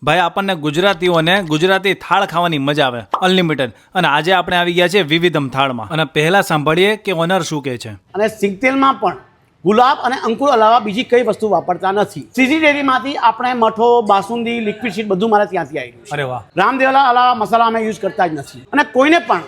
ભાઈ આપણને ગુજરાતીઓને ગુજરાતી થાળ ખાવાની મજા આવે અનલિમિટેડ, અને આજે આપણે આવી ગયા છે વિવિધમ થાળમાં, અને પહેલા સાંભળીએ કે ઓનર શું કહે છે. અને સિંગતેલમાં પણ ગુલાબ અને અંકુર અલાવા બીજી કઈ વસ્તુ વાપરતા નથી. સીજી ડેરીમાંથી આપણે મઠો, બાસુંદી, લિક્વિડ શીટ બધું મારે ત્યાંથી આવી છે. અરે વાહ. રામદેવલા અલાવા મસાલા અમે યુઝ કરતા જ નથી. અને કોઈને પણ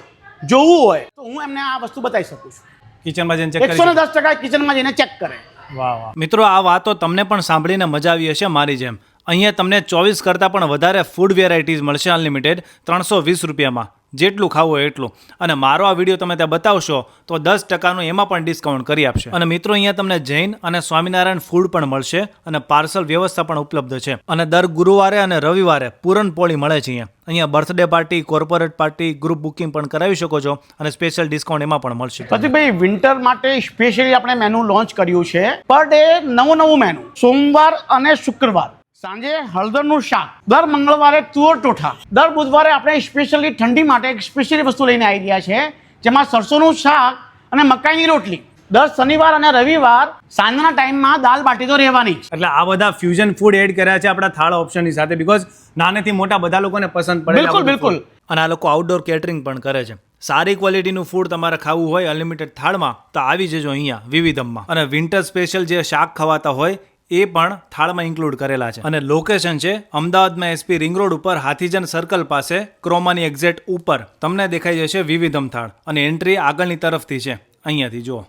જોવું હોય તો હું એમને આ વસ્તુ બતાવી શકું છું. કિચનમાં જઈને ચેક કરી 110% કિચનમાં જઈને ચેક કરે. વાહ વાહ. મિત્રો આ વાતો તમને પણ સાંભળીને મજા આવી હશે મારી જેમ. અહીંયા તમને 24 કરતાં પણ વધારે ફૂડ વેરાયટીઝ મળશે અનલિમિટેડ 320 રૂપિયામાં, જેટલું ખાવું હોય એટલું. અને મારો આ વિડીયો તમે ત્યાં બતાવશો તો 10%નું એમાં પણ ડિસ્કાઉન્ટ કરી આપશે. અને મિત્રો અહીંયા તમને જૈન અને સ્વામિનારાયણ ફૂડ પણ મળશે, અને પાર્સલ વ્યવસ્થા પણ ઉપલબ્ધ છે. અને દર ગુરુવારે અને રવિવારે પૂરણપોળી મળે છે અહીંયા birthday party, corporate party, group booking પણ કરાવી શકો છો, અને સ્પેશિયલ ડિસ્કાઉન્ટ એમાં પણ મળશે. પ્રતિકભાઈ, વિન્ટર માટે સ્પેશિયલી આપણે મેનુ લોન્ચ કર્યું છે. પર ડે નવું મેનુ. સોમવાર અને શુક્રવાર સાંજે હળદરનું શાક, દર મંગળવારે તુવર ટોઠા, દર બુધવારે આપણે સ્પેશિયલી ઠંડી માટે એક સ્પેશિયલી વસ્તુ લઈને આવી રહ્યા છે, જેમાં સરસોનું શાક અને મકાઈની રોટલી. દર શનિવાર અને રવિવાર સાંજના ટાઈમમાં દાલ બાટી તો રહેવાની જ. એટલે આ બધા ફ્યુઝન ફૂડ એડ કર્યા છે આપણા થાળ ઓપ્શનની સાથે, બીકોઝ નાનેથી મોટા બધા લોકોને પસંદ પડે. બિલકુલ બિલકુલ. અને આ લોકો આઉટડોર કેટરિંગ પણ કરે છે. સારી ક્વોલિટીનું ફૂડ તમારે ખાવું હોય અનલિમિટેડ થાળમાં તો આવી જજો અહીંયા વિવિધમમાં. અને વિન્ટર સ્પેશિયલ જે શાક ખવાતા હોય એ પણ થાળમાં ઇન્ક્લુડ કરેલા છે. અને લોકેશન છે અમદાવાદમાં એસપી રિંગ રોડ ઉપર હાથીજન સર્કલ પાસે, ક્રોમાની એક્ઝેક્ટ ઉપર તમને દેખાઈ જશે વિવિધમ થાળ, અને એન્ટ્રી આગળની તરફથી છે, અહીંયાથી જુઓ.